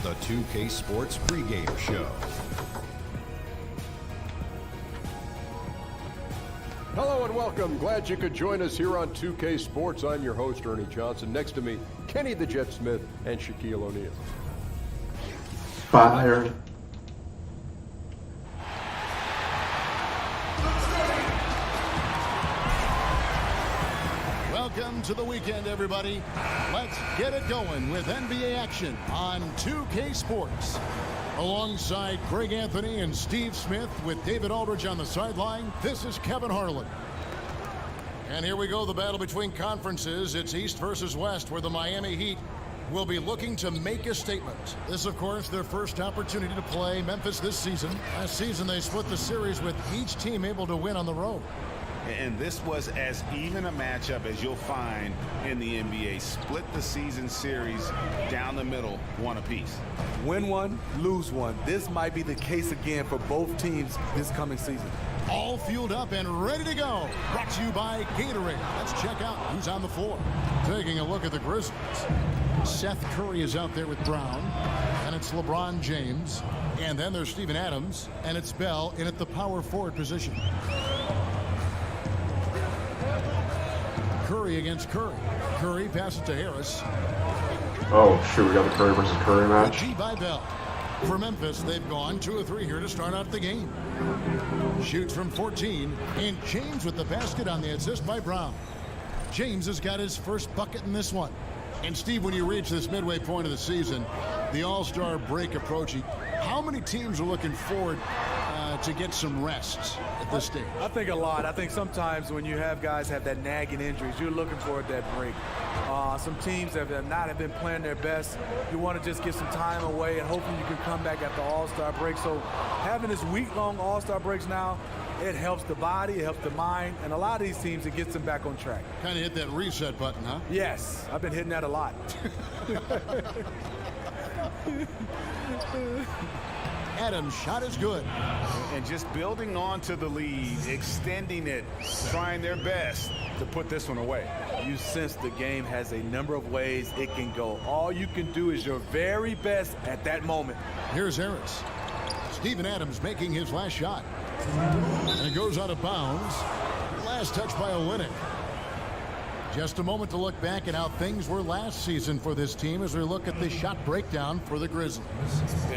the 2K Sports pregame show. Hello and welcome. Glad you could join us here on 2K Sports. I'm your host, Ernie Johnson. Next to me, Kenny the Jet Smith and Shaquille O'Neal. Fire. Welcome to the weekend, everybody. Let's get it going with NBA action on 2K Sports. Alongside Greg Anthony and Steve Smith with David Aldridge on the sideline, this is Kevin Harlan. And here we go, the battle between conferences. It's East versus West, where the Miami Heat will be looking to make a statement. This, of course, their first opportunity to play Memphis this season. Last season, they split the series with each team able to win on the road. And this was as even a matchup as you'll find in the NBA. Split the season series down the middle, one apiece. Win one, lose one. This might be the case again for both teams this coming season. All fueled up and ready to go. Brought to you by Gatorade. Let's check out who's on the floor. Taking a look at the Grizzlies. Seth Curry is out there with Brown. And it's LeBron James. And then there's Steven Adams. And it's Bell in at the power forward position. Curry against Curry. Curry passes to Harris. Oh, shoot, we got the Curry versus Curry match. G by Bell. For Memphis, they've gone 2 of 3 here to start out the game. Shoots from 14, and James with the basket on the assist by Brown. James has got his first bucket in this one. And Steve, when you reach this midway point of the season, the All-Star break approaching, how many teams are looking forward to get some rest at this stage? I think a lot. I think sometimes when you have guys have that nagging injuries, you're looking for that break. Some teams that have been playing their best, you want to just get some time away and hopefully you can come back at the All-Star break. So having this week-long All-Star breaks now, it helps the body, it helps the mind, and a lot of these teams, it gets them back on track. Kind of hit that reset button, huh? Yes, I've been hitting that a lot. Adams' shot is good. And just building on to the lead, extending it, trying their best to put this one away. You sense the game has a number of ways it can go. All you can do is your very best at that moment. Here's Harris. Steven Adams making his last shot. And it goes out of bounds. Last touch by Olynyk. Just a moment to look back at how things were last season for this team as we look at the shot breakdown for the Grizzlies.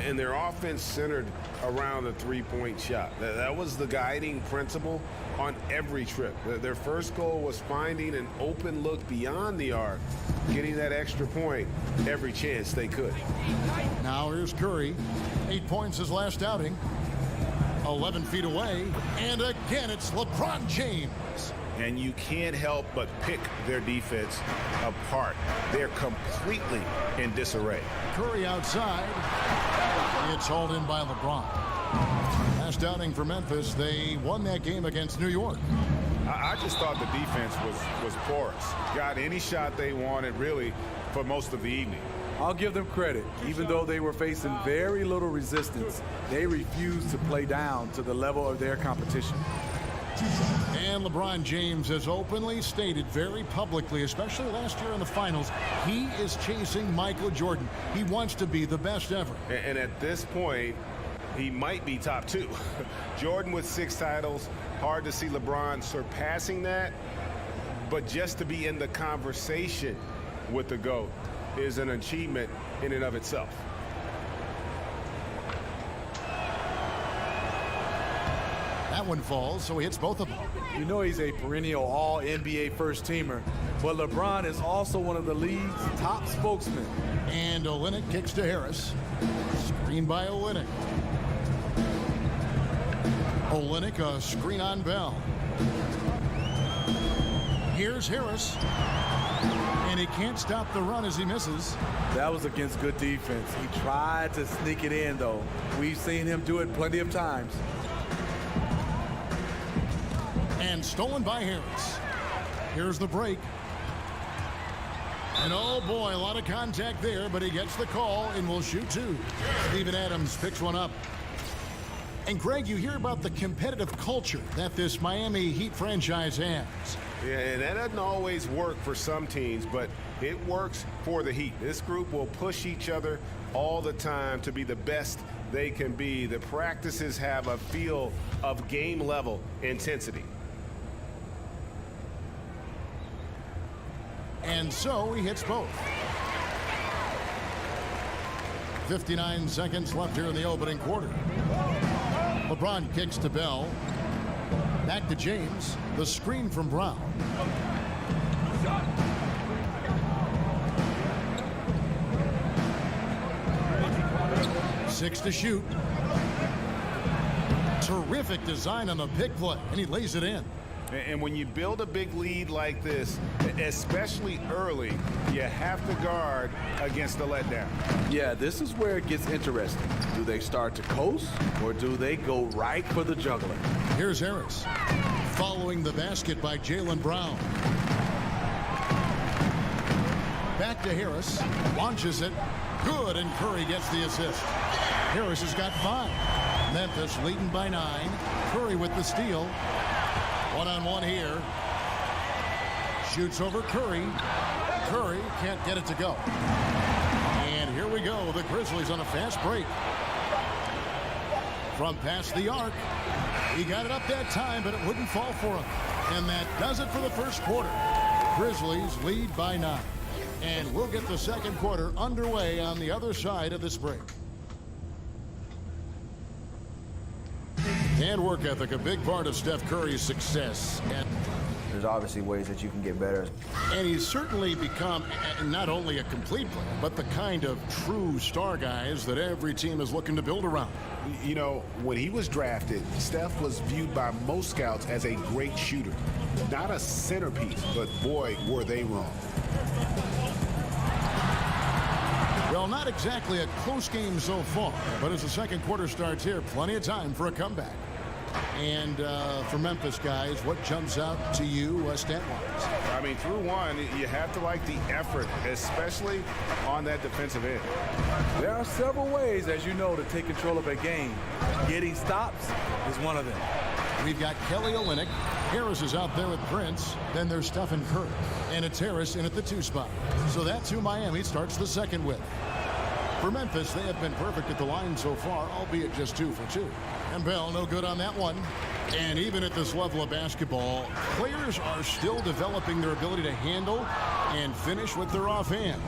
And their offense centered around the three-point shot. That was the guiding principle on every trip. Their first goal was finding an open look beyond the arc, getting that extra point every chance they could. Now here's Curry. 8 points his last outing. 11 feet away. And again, it's LeBron James. And you can't help but pick their defense apart. They're completely in disarray. Curry outside. It's hauled in by LeBron. Last outing for Memphis, they won that game against New York. I just thought the defense was porous. Got any shot they wanted, really, for most of the evening. I'll give them credit. Even though they were facing very little resistance, they refused to play down to the level of their competition. And LeBron James has openly stated very publicly, especially last year in the finals, he is chasing Michael Jordan. He wants to be the best ever. And at this point, he might be top 2. Jordan with 6 titles. Hard to see LeBron surpassing that. But just to be in the conversation with the GOAT is an achievement in and of itself. That one falls, so he hits both of them. You know he's a perennial all-NBA first-teamer, but LeBron is also one of the league's top spokesmen. And Olynyk kicks to Harris. Screen by Olynyk. Olynyk, a screen on Bell. Here's Harris. And he can't stop the run as he misses. That was against good defense. He tried to sneak it in, though. We've seen him do it plenty of times. And stolen by Harris. Here's the break. And oh boy, a lot of contact there, but he gets the call and will shoot 2. Steven Adams picks one up. And Greg, you hear about the competitive culture that this Miami Heat franchise has. Yeah, and that doesn't always work for some teams, but it works for the Heat. This group will push each other all the time to be the best they can be. The practices have a feel of game-level intensity. And so he hits both. 59 seconds left here in the opening quarter. LeBron kicks to Bell. Back to James. The screen from Brown. Six to shoot. Terrific design on the pick play, and he lays it in. And when you build a big lead like this, especially early, you have to guard against the letdown. Yeah, this is where it gets interesting. Do they start to coast, or do they go right for the juggler? Here's Harris. Following the basket by Jaylen Brown. Back to Harris. Launches it. Good, and Curry gets the assist. Harris has got 5. Memphis leading by 9. Curry with the steal. One-on-one here. Shoots over Curry. Curry can't get it to go. And here we go. The Grizzlies on a fast break. From past the arc. He got it up that time, but it wouldn't fall for him. And that does it for the first quarter. Grizzlies lead by 9. And we'll get the second quarter underway on the other side of this break. And work ethic, a big part of Steph Curry's success. And there's obviously ways that you can get better. And he's certainly become not only a complete player, but the kind of true star guys that every team is looking to build around. You know, when he was drafted, Steph was viewed by most scouts as a great shooter. Not a centerpiece, but boy, were they wrong. Well, not exactly a close game so far, but as the second quarter starts here, plenty of time for a comeback. And for Memphis guys, what jumps out to you stat-wise? I mean, through one, you have to like the effort, especially on that defensive end. There are several ways, as you know, to take control of a game. Getting stops is one of them. We've got Kelly Olynyk. Harris is out there with Prince. Then there's Stephen Curry. And it's Harris in at the 2 spot. So that's who Miami starts the second with. For Memphis, they have been perfect at the line so far, albeit just 2 for 2. And Bell, no good on that one. And even at this level of basketball, players are still developing their ability to handle and finish with their offhand.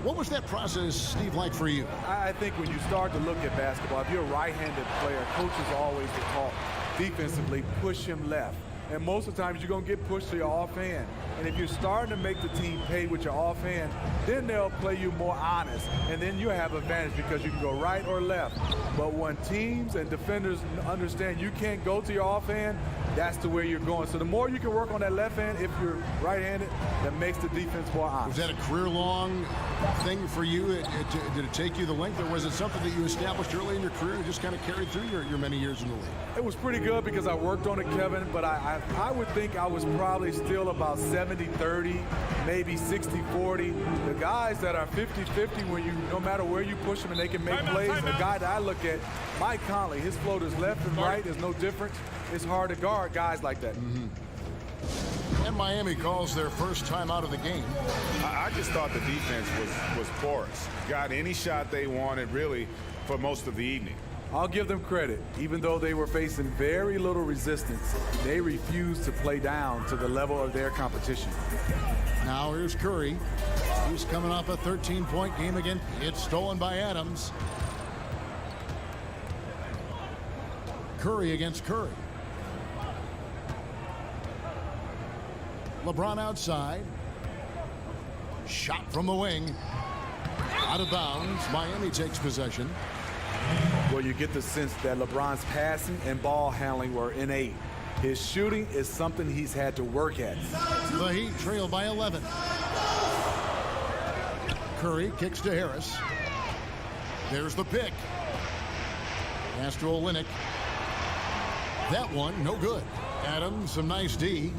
What was that process, Steve, like for you? I think when you start to look at basketball, if you're a right-handed player, coaches always will talk defensively, push him left. And most of the times you're going to get pushed to your offhand. And if you're starting to make the team pay with your offhand, then they'll play you more honest. And then you have advantage because you can go right or left. But when teams and defenders understand you can't go to your offhand, that's the way you're going. So the more you can work on that left hand, if you're right-handed, that makes the defense more honest. Was that a career-long thing for you? Did it take you the length, or was it something that you established early in your career and just kind of carried through your many years in the league? It was pretty good because I worked on it, Kevin, but I would think I was probably still about 70-30, maybe 60-40. The guys that are 50-50, when you, no matter where you push them and they can make plays, the guy that I look at, Mike Conley, his floaters left and right, there's no difference. It's hard to guard guys like that. Mm-hmm. And Miami calls their first time out of the game. I just thought the defense was porous. Got any shot they wanted, really, for most of the evening. I'll give them credit. Even though they were facing very little resistance, they refused to play down to the level of their competition. Now here's Curry. He's coming off a 13-point game again. It's stolen by Adams. Curry against Curry. LeBron outside. Shot from the wing. Out of bounds. Miami takes possession. Well, you get the sense that LeBron's passing and ball handling were innate. His shooting is something he's had to work at. The Heat trail by 11. Curry kicks to Harris. There's the pick. Pass to Olynyk. That one, no good. Adams, some nice D.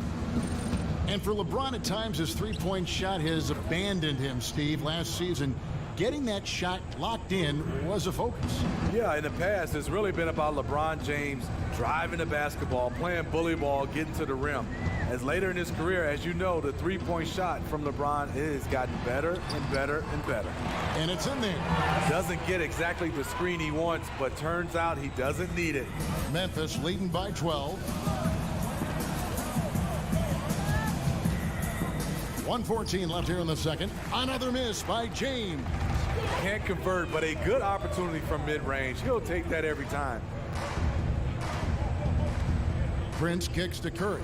And for LeBron, at times, his three-point shot has abandoned him, Steve. Last season, getting that shot locked in was a focus. Yeah, in the past, it's really been about LeBron James driving the basketball, playing bully ball, getting to the rim. As later in his career, as you know, the three-point shot from LeBron has gotten better and better and better. And it's in there. Doesn't get exactly the screen he wants, but turns out he doesn't need it. Memphis leading by 12. 1:14 left here in the second. Another miss by James. Can't convert, but a good opportunity from mid-range. He'll take that every time. Prince kicks to Curry.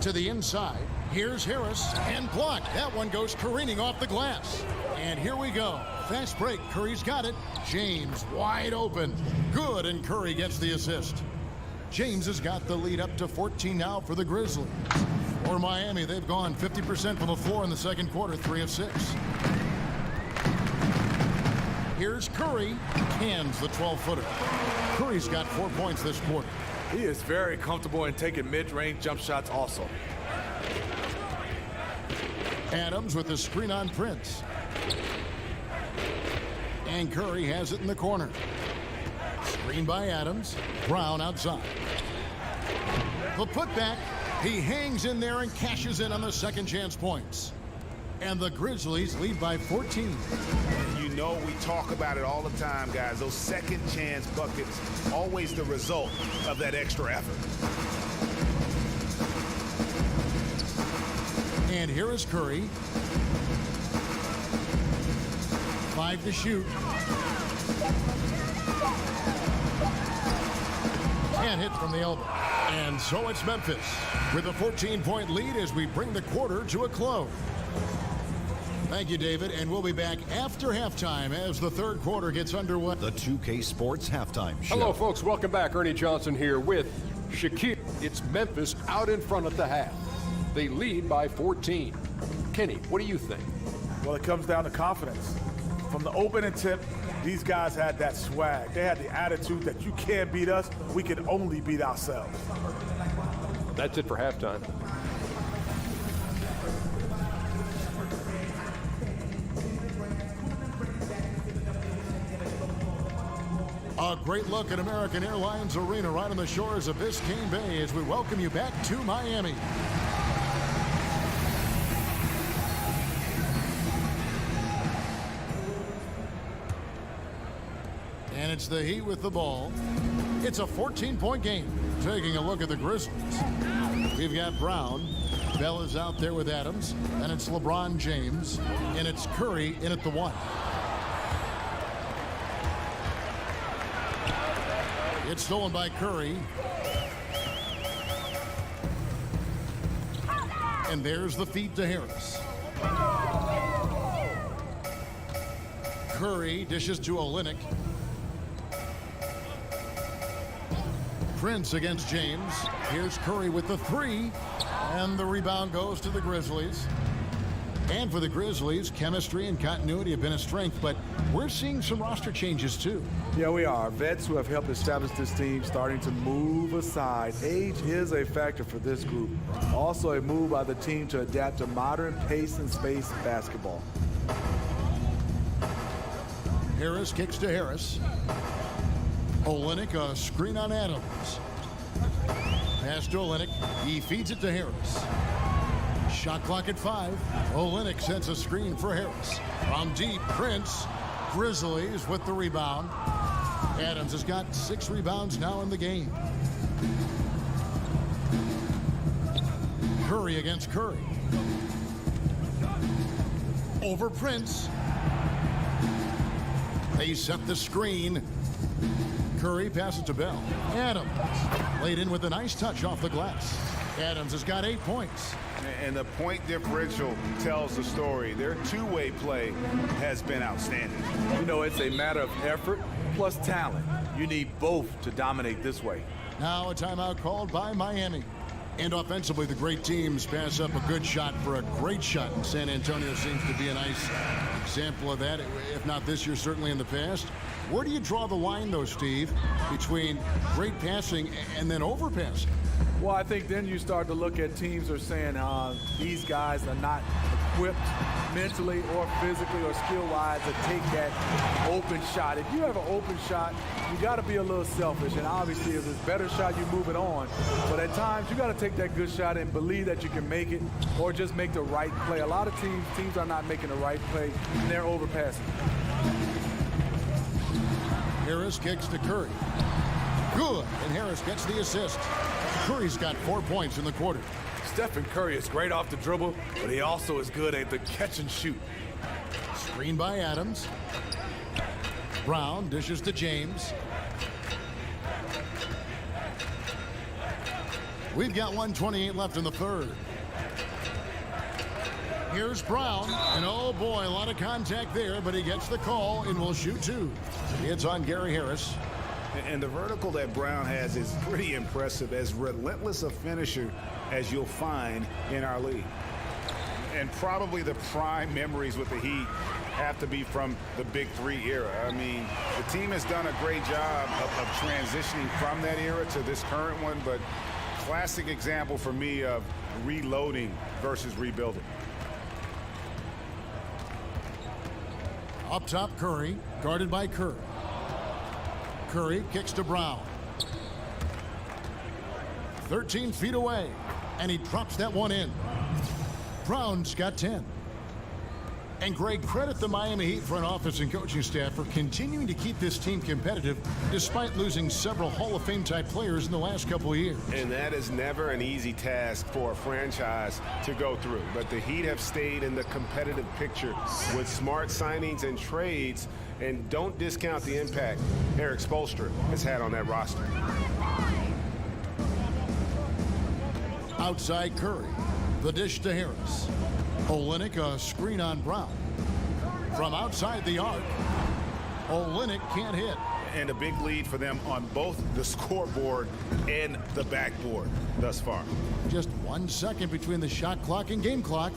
To the inside. Here's Harris and blocked. That one goes careening off the glass. And here we go. Fast break. Curry's got it. James wide open. Good, and Curry gets the assist. James has got the lead up to 14 now for the Grizzlies. For Miami, they've gone 50% from the floor in the second quarter, 3 of 6. Here's Curry. Cans the 12-footer. Curry's got 4 points this quarter. He is very comfortable in taking mid-range jump shots also. Adams with the screen on Prince. And Curry has it in the corner. Screen by Adams. Brown outside. The putback. He hangs in there and cashes in on the second chance points. And the Grizzlies lead by 14. You know, we talk about it all the time, guys. Those second chance buckets, always the result of that extra effort. And here is Curry. 5 to shoot. And hit from the elbow. And so it's Memphis with a 14-point lead as we bring the quarter to a close. Thank you, David, and we'll be back after halftime as the third quarter gets underway. The 2K Sports Halftime Show. Hello, folks. Welcome back. Ernie Johnson here with Shaquille. It's Memphis out in front at the half. They lead by 14. Kenny, what do you think? Well, it comes down to confidence. From the opening tip, these guys had that swag. They had the attitude that you can't beat us, we can only beat ourselves. That's it for halftime. A great look at American Airlines Arena right on the shores of Biscayne Bay as we welcome you back to Miami. And it's the Heat with the ball. It's a 14-point game. Taking a look at the Grizzlies. We've got Brown. Bell is out there with Adams. And it's LeBron James. And it's Curry in at the 1. It's stolen by Curry. And there's the feed to Harris. Curry dishes to Olynyk. Prince against James. Here's Curry with the 3. And the rebound goes to the Grizzlies. And for the Grizzlies, chemistry and continuity have been a strength, but we're seeing some roster changes too. Yeah, we are. Vets who have helped establish this team starting to move aside. Age is a factor for this group. Also a move by the team to adapt to modern pace and space basketball. Harris kicks to Harris. Olynyk, a screen on Adams. Pass to Olynyk. He feeds it to Harris. Shot clock at 5. Olynyk sends a screen for Harris. From deep, Prince. Grizzlies with the rebound. Adams has got 6 rebounds now in the game. Curry against Curry. Over Prince. They set the screen. Curry passes to Bell. Adams laid in with a nice touch off the glass. Adams has got 8 points. And the point differential tells the story. Their two-way play has been outstanding. You know, it's a matter of effort plus talent. You need both to dominate this way. Now a timeout called by Miami. And offensively, the great teams pass up a good shot for a great shot. And San Antonio seems to be a nice example of that, if not this year, certainly in the past. Where do you draw the line, though, Steve, between great passing and then overpassing? Well, I think then you start to look at teams that are saying these guys are not equipped mentally or physically or skill-wise to take that open shot. If you have an open shot, you got to be a little selfish. And obviously, if it's a better shot, you move it on. But at times, you got to take that good shot and believe that you can make it or just make the right play. A lot of teams are not making the right play, and they're overpassing. Harris kicks to Curry. Good, and Harris gets the assist. Curry's got 4 points in the quarter. Stephen Curry is great off the dribble, but he also is good at the catch and shoot. Screen by Adams. Brown dishes to James. We've got 1:28 left in the third. Here's Brown, and oh boy, a lot of contact there, but he gets the call and will shoot two. It's on Gary Harris. And the vertical that Brown has is pretty impressive, as relentless a finisher as you'll find in our league. And probably the prime memories with the Heat have to be from the Big Three era. I mean, the team has done a great job of transitioning from that era to this current one, but classic example for me of reloading versus rebuilding. Up top, Curry, guarded by Kerr. Curry kicks to Brown. 13 feet away, and he drops that one in. Brown's got 10. And Greg, credit the Miami Heat front office and coaching staff for continuing to keep this team competitive despite losing several Hall of Fame type players in the last couple of years. And that is never an easy task for a franchise to go through. But the Heat have stayed in the competitive picture with smart signings and trades, and don't discount the impact Eric Spoelstra has had on that roster. Outside Curry, the dish to Harris. Olynyk, a screen on Brown. From outside the arc, Olynyk can't hit. And a big lead for them on both the scoreboard and the backboard thus far. Just 1 second between the shot clock and game clock.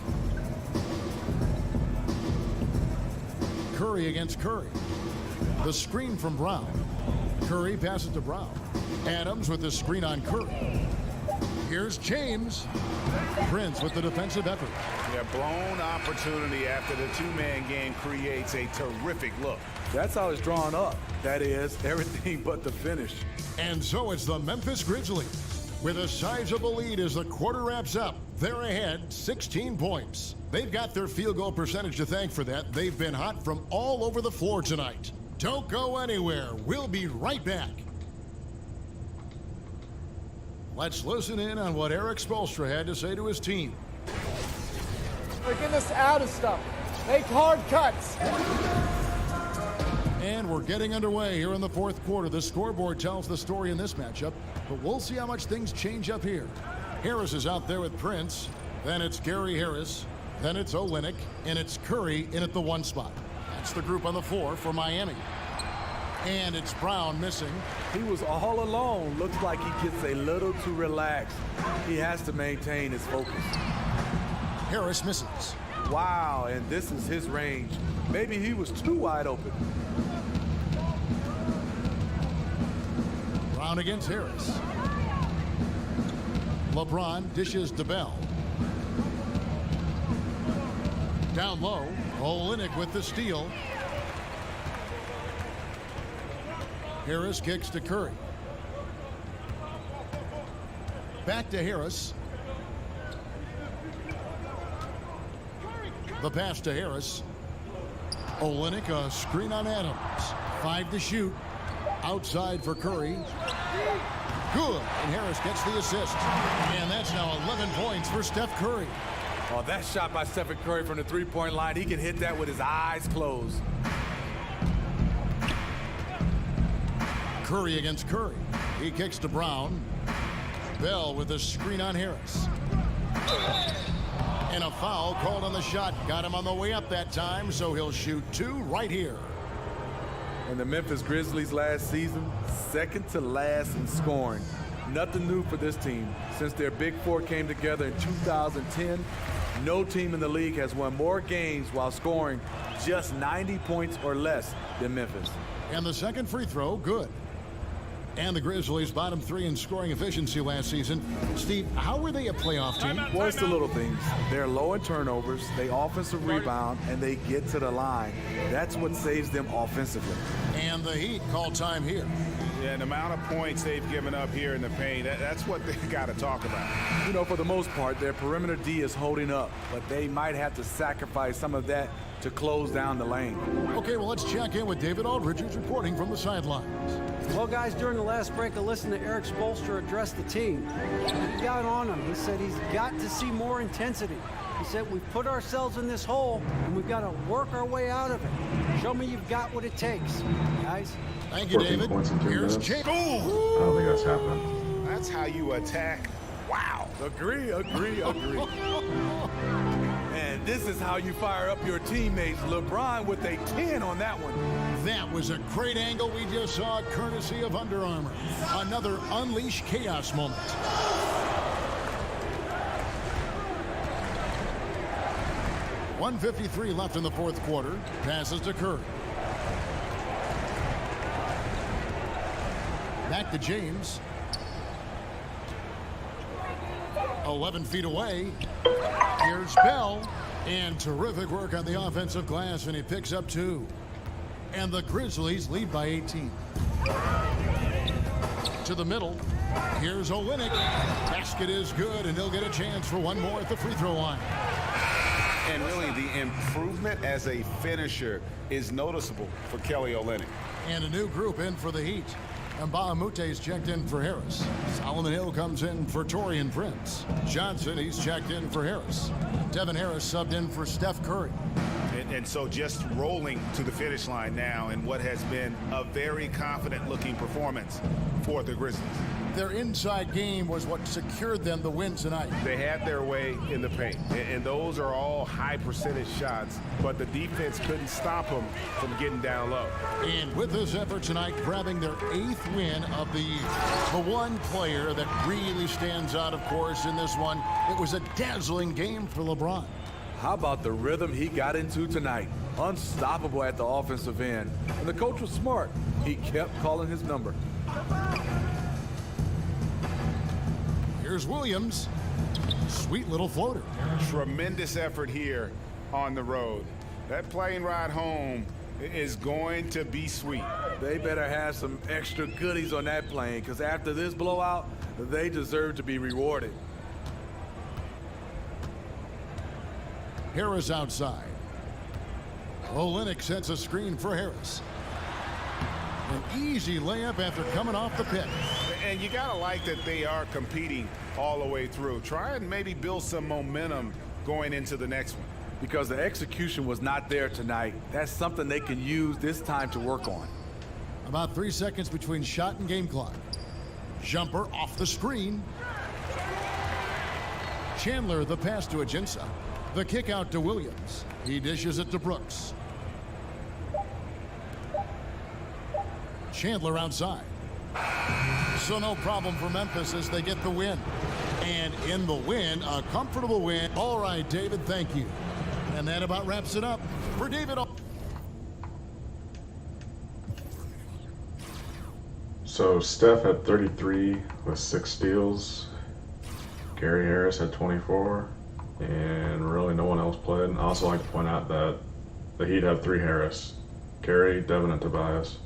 Curry against Curry. The screen from Brown. Curry passes to Brown. Adams with the screen on Curry. Here's James. Prince with the defensive effort. Yeah, blown opportunity after the two-man game creates a terrific look. That's how it's drawn up. That is, everything but the finish. And so it's the Memphis Grizzlies with a sizable lead as the quarter wraps up. They're ahead 16 points. They've got their field goal percentage to thank for that. They've been hot from all over the floor tonight. Don't go anywhere. We'll be right back. Let's listen in on what Eric Spoelstra had to say to his team. They're getting us out of stuff. Make hard cuts. And we're getting underway here in the fourth quarter. The scoreboard tells the story in this matchup, but we'll see how much things change up here. Harris is out there with Prince. Then it's Gary Harris. Then it's Olynyk. And it's Curry in at the one spot. That's the group on the floor for Miami. And it's Brown missing. He was all alone. Looks like he gets a little too relaxed. He has to maintain his focus. Harris misses. Wow, and this is his range. Maybe he was too wide open. Brown against Harris. LeBron dishes to Bell. Down low, Olynyk with the steal. Harris kicks to Curry. Back to Harris. The pass to Harris. Olynyk, a screen on Adams. 5 to shoot. Outside for Curry. Good. And Harris gets the assist. And that's now 11 points for Steph Curry. Oh, that shot by Stephen Curry from the three-point line. He can hit that with his eyes closed. Curry against Curry. He kicks to Brown. Bell with a screen on Harris. And a foul called on the shot. Got him on the way up that time, so he'll shoot two right here. And the Memphis Grizzlies last season, second to last in scoring. Nothing new for this team. Since their Big Four came together in 2010, no team in the league has won more games while scoring just 90 points or less than Memphis. And the second free throw, good. And the Grizzlies bottom 3 in scoring efficiency last season. Steve, how were they a playoff team? Well, it's the little things. They're low in turnovers, they offensive rebound, and they get to the line. That's what saves them offensively. And the Heat call time here. Yeah, the amount of points they've given up here in the paint, that's what they got to talk about. You know, for the most part, their perimeter D is holding up, but they might have to sacrifice some of that to close down the lane. Okay, well, let's check in with David Aldridge, who's reporting from the sidelines. Well, guys, during the last break, I listened to Eric Spoelstra address the team. He got on him. He said he's got to see more intensity. He said we've put ourselves in this hole, and we've got to work our way out of it. Show me you've got what it takes, guys. Thank you, David. Here's Jake. I don't think that's happening. That's how you attack. Wow. Agree. And this is how you fire up your teammates. LeBron with a 10 on that one. That was a great angle we just saw, courtesy of Under Armour. Another Unleash Chaos moment. .153 left in the fourth quarter. Passes to Curry. Back to James. 11 feet away. Here's Bell. And terrific work on the offensive glass, and he picks up 2. And the Grizzlies lead by 18. To the middle. Here's Olynyk. Basket is good, and he'll get a chance for one more at the free throw line. And really, the improvement as a finisher is noticeable for Kelly Olynyk. And a new group in for the Heat. And Bahamute's checked in for Harris. Solomon Hill comes in for Taurean Prince. Johnson, he's checked in for Harris. Devin Harris subbed in for Steph Curry. And so just rolling to the finish line now in what has been a very confident-looking performance for the Grizzlies. Their inside game was what secured them the win tonight. They had their way in the paint, and those are all high-percentage shots, but the defense couldn't stop them from getting down low. And with this effort tonight, grabbing their 8th win of the year. The one player that really stands out, of course, in this one, it was a dazzling game for LeBron. How about the rhythm he got into tonight? Unstoppable at the offensive end. And the coach was smart. He kept calling his number. Here's Williams. Sweet little floater. Tremendous effort here on the road. That plane ride home is going to be sweet. They better have some extra goodies on that plane, because after this blowout, they deserve to be rewarded. Harris outside. Olynyk sets a screen for Harris. An easy layup after coming off the pick. And you gotta like that they are competing all the way through. Try and maybe build some momentum going into the next one. Because the execution was not there tonight. That's something they can use this time to work on. About 3 seconds between shot and game clock. Jumper off the screen. Chandler the pass to Ajinça. The kick out to Williams. He dishes it to Brooks. Chandler outside. So no problem for Memphis as they get the win. And in the win, a comfortable win. All right, David, thank you. And that about wraps it up for David. So Steph had 33 with 6 steals. Gary Harris had 24. And really no one else played. And I also like to point out that the Heat have 3 Harris. Gary, Devin, and Tobias.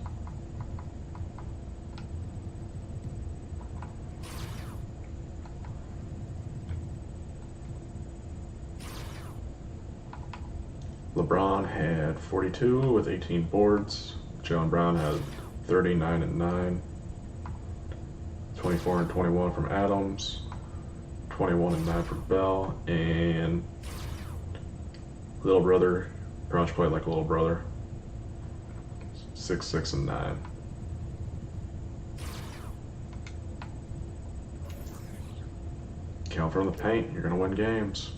LeBron had 42 with 18 boards. Jaylen Brown had 39 and 9. 24 and 21 from Adams. 21 and 9 for Bell. And little brother, Bronch played like a little brother. 6, 6, and 9. Count from the paint, you're going to win games.